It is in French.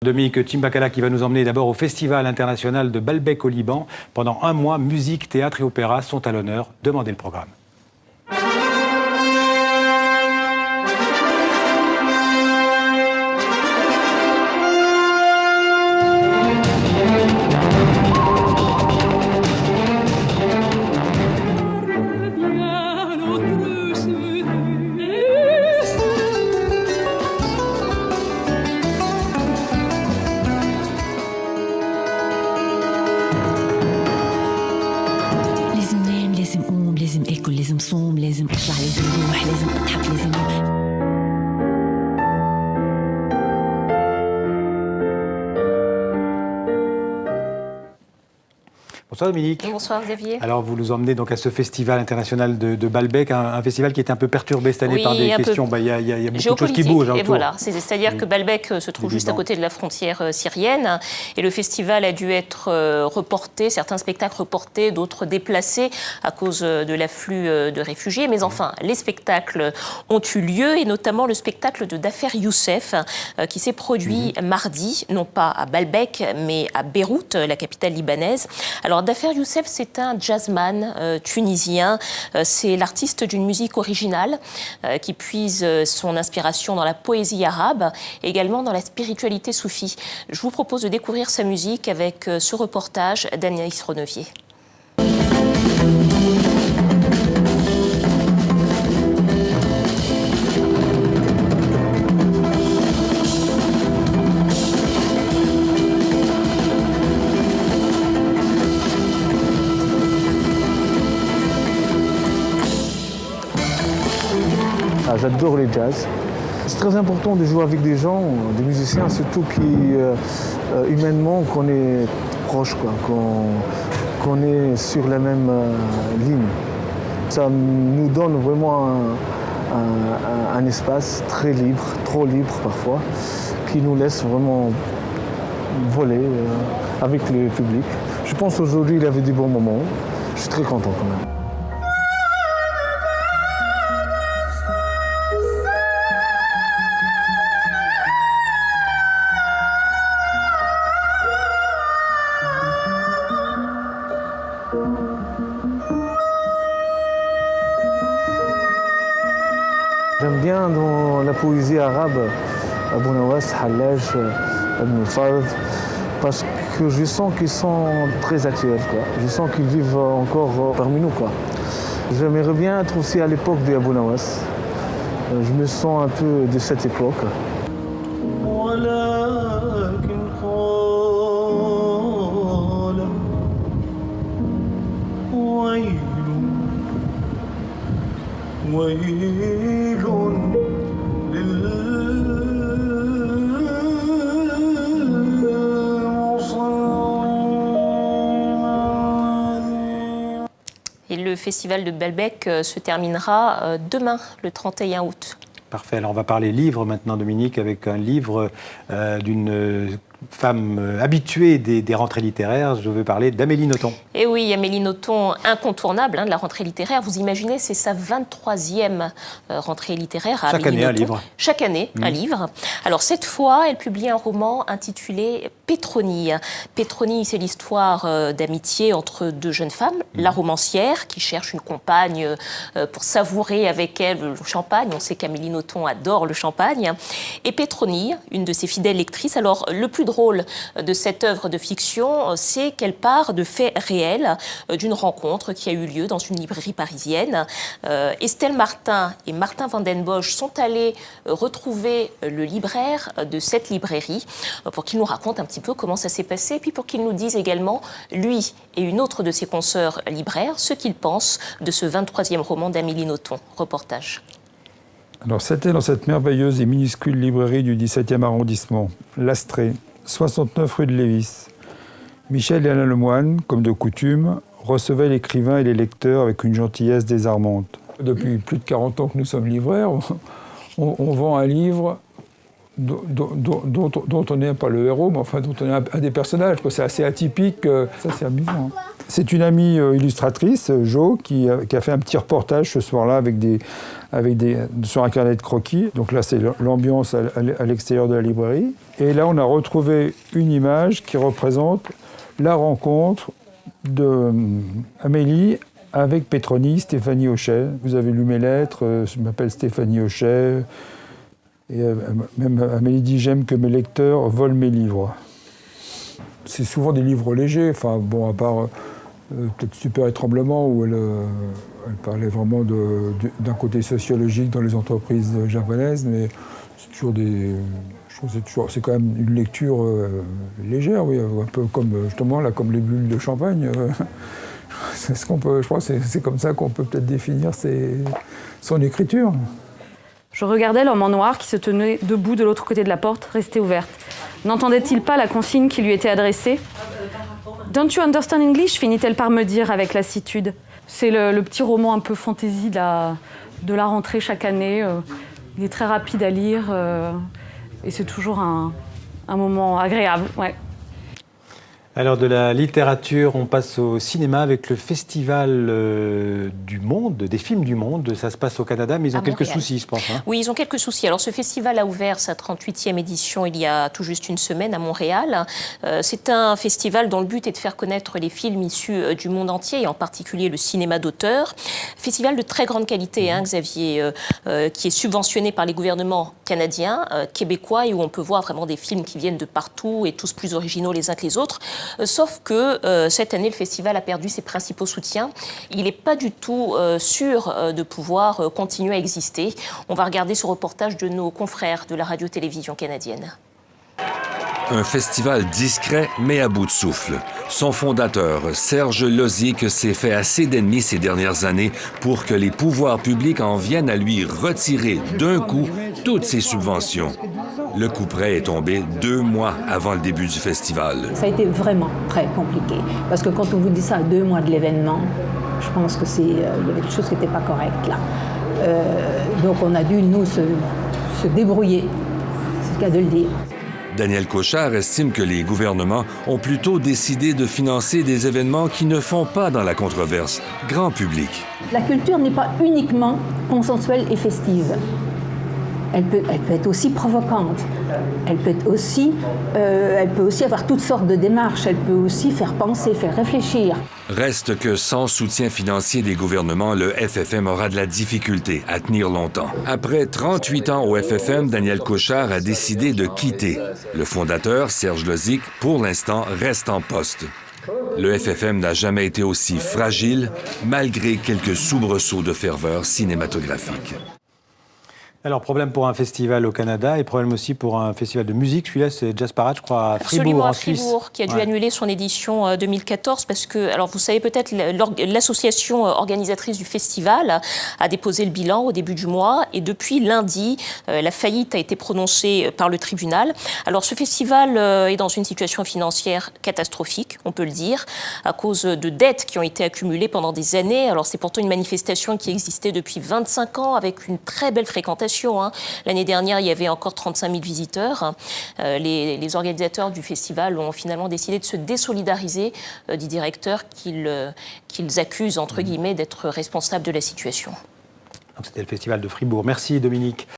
Dominique Chimbakala qui va nous emmener d'abord au Festival international de Baalbek au Liban. Pendant un mois, musique, théâtre et opéra sont à l'honneur. Demandez le programme. لازم اكل، لازم صوم، لازم اطلع، لازم اروح، لازم اضحك، لازم Bonsoir Dominique. Bonsoir Xavier. Alors vous nous emmenez donc à ce festival international de Baalbek, un festival qui est un peu perturbé cette année par des questions. Il y a beaucoup de choses qui bougent. Et voilà, c'est-à-dire que Baalbek se trouve juste à côté de la frontière syrienne et le festival a dû être reporté, certains spectacles reportés, d'autres déplacés à cause de l'afflux de réfugiés. Mais enfin, les spectacles ont eu lieu et notamment le spectacle de Dafer Youssef qui s'est produit mardi, non pas à Baalbek mais à Beyrouth, la capitale libanaise. Alors Dafer Youssef, c'est un jazzman tunisien. C'est l'artiste d'une musique originale qui puise son inspiration dans la poésie arabe et également dans la spiritualité soufie. Je vous propose de découvrir sa musique avec ce reportage d'Anaïs Renevier. J'adore les jazz. C'est très important de jouer avec des gens, des musiciens surtout qui, humainement, qu'on est proche, qu'on est sur la même ligne. Ça nous donne vraiment un espace très libre, trop libre parfois, qui nous laisse vraiment voler avec le public. Je pense qu'aujourd'hui, il y avait des bons moments. Je suis très content quand même. J'aime bien dans la poésie arabe, Abou Nawas, Hallaj, Ibn Fard, parce que je sens qu'ils sont très actuels. Je sens qu'ils vivent encore parmi nous. J'aimerais bien être aussi à l'époque d'Abou Nawas. Je me sens un peu de cette époque. Et le festival de Baalbek se terminera demain, le 31 août. Parfait. Alors on va parler livre maintenant, Dominique, avec un livre d'une femme habituée des rentrées littéraires. Je veux parler d'Amélie Nothomb. Et oui, Amélie Nothomb, incontournable de la rentrée littéraire. Vous imaginez, c'est sa 23e rentrée littéraire à Chaque Amélie année, Nothomb. un livre. Chaque année, un livre. Alors cette fois, elle publie un roman intitulé Pétronie. Pétronie, c'est l'histoire d'amitié entre deux jeunes femmes. La romancière, qui cherche une compagne pour savourer avec elle le champagne. On sait qu'Amélie Nothomb adore le champagne. Et Pétronie, une de ses fidèles lectrices. Alors, le plus drôle de cette œuvre de fiction, c'est qu'elle part de faits réels d'une rencontre qui a eu lieu dans une librairie parisienne. Estelle Martin et Martin Van den Bosch sont allés retrouver le libraire de cette librairie pour qu'il nous raconte un petit peu comment ça s'est passé et puis pour qu'il nous dise également, lui et une autre de ses consoeurs libraires, ce qu'ils pensent de ce 23e roman d'Amélie Nothomb. Reportage. Alors, c'était dans cette merveilleuse et minuscule librairie du 17e arrondissement, l'Astrée, 69 rue de Lévis. Michel et Alain Lemoine, comme de coutume, recevaient l'écrivain et les lecteurs avec une gentillesse désarmante. Depuis plus de 40 ans que nous sommes libraires, on vend un livre dont on n'est pas le héros, mais enfin dont on est un des personnages. C'est assez atypique, ça c'est amusant. C'est une amie illustratrice, Jo, qui a fait un petit reportage ce soir-là sur un carnet de croquis. Donc là, c'est l'ambiance à l'extérieur de la librairie. Et là, on a retrouvé une image qui représente la rencontre d'Amélie avec Petroni, Stéphanie Hochet. Vous avez lu mes lettres, je m'appelle Stéphanie Hochet. Et même Amélie dit « J'aime que mes lecteurs volent mes livres ». C'est souvent des livres légers, enfin bon, à part peut-être Super et Tremblement, où elle parlait vraiment d'un côté sociologique dans les entreprises japonaises, mais c'est toujours c'est quand même une lecture légère, oui, un peu comme justement là, comme les bulles de champagne. C'est ce qu'on peut, je crois, c'est comme ça qu'on peut peut-être définir son écriture. Je regardais l'homme en noir qui se tenait debout de l'autre côté de la porte, restée ouverte. N'entendait-il pas la consigne qui lui était adressée ? « Don't you understand English ?» finit-elle par me dire avec lassitude. C'est le petit roman un peu fantaisie de la rentrée chaque année. Il est très rapide à lire et c'est toujours un moment agréable. Ouais. Alors de la littérature, on passe au cinéma avec le Festival du Monde, des films du monde. Ça se passe au Canada, mais ils ont quelques soucis, je pense. Hein. Oui, ils ont quelques soucis. Alors ce festival a ouvert sa 38e édition il y a tout juste une semaine à Montréal. C'est un festival dont le but est de faire connaître les films issus du monde entier, et en particulier le cinéma d'auteur. Festival de très grande qualité, hein, Xavier, qui est subventionné par les gouvernements canadiens, québécois, et où on peut voir vraiment des films qui viennent de partout et tous plus originaux les uns que les autres. Sauf que cette année, le festival a perdu ses principaux soutiens. Il n'est pas du tout sûr de pouvoir continuer à exister. On va regarder ce reportage de nos confrères de la radio-télévision canadienne. Un festival discret mais à bout de souffle. Son fondateur, Serge Lozic, s'est fait assez d'ennemis ces dernières années pour que les pouvoirs publics en viennent à lui retirer d'un coup toutes ses subventions. Le couperet est tombé 2 mois avant le début du festival. Ça a été vraiment très compliqué. Parce que quand on vous dit ça à 2 mois de l'événement, je pense que il y avait quelque chose qui n'était pas correct là. Donc on a dû, nous, se débrouiller. C'est le cas de le dire. Daniel Cochard estime que les gouvernements ont plutôt décidé de financer des événements qui ne font pas dans la controverse, grand public. La culture n'est pas uniquement consensuelle et festive. Elle peut être aussi provocante. Elle peut aussi avoir toutes sortes de démarches. Elle peut aussi faire penser, faire réfléchir. Reste que sans soutien financier des gouvernements, le FFM aura de la difficulté à tenir longtemps. Après 38 ans au FFM, Daniel Cochard a décidé de quitter. Le fondateur, Serge Lozic, pour l'instant, reste en poste. Le FFM n'a jamais été aussi fragile, malgré quelques soubresauts de ferveur cinématographique. Alors, problème pour un festival au Canada et problème aussi pour un festival de musique. Celui-là, c'est Jazz Parade, je crois, à Fribourg, Absolument, en à Suisse. Fribourg, qui a dû annuler son édition 2014 parce que, alors vous savez peut-être, l'association organisatrice du festival a déposé le bilan au début du mois et depuis lundi, la faillite a été prononcée par le tribunal. Alors ce festival est dans une situation financière catastrophique, on peut le dire, à cause de dettes qui ont été accumulées pendant des années. Alors c'est pourtant une manifestation qui existait depuis 25 ans avec une très belle fréquentation. L'année dernière, il y avait encore 35 000 visiteurs. Les organisateurs du festival ont finalement décidé de se désolidariser du directeur qu'ils accusent, entre guillemets, d'être responsable de la situation. C'était le festival de Fribourg. Merci Dominique.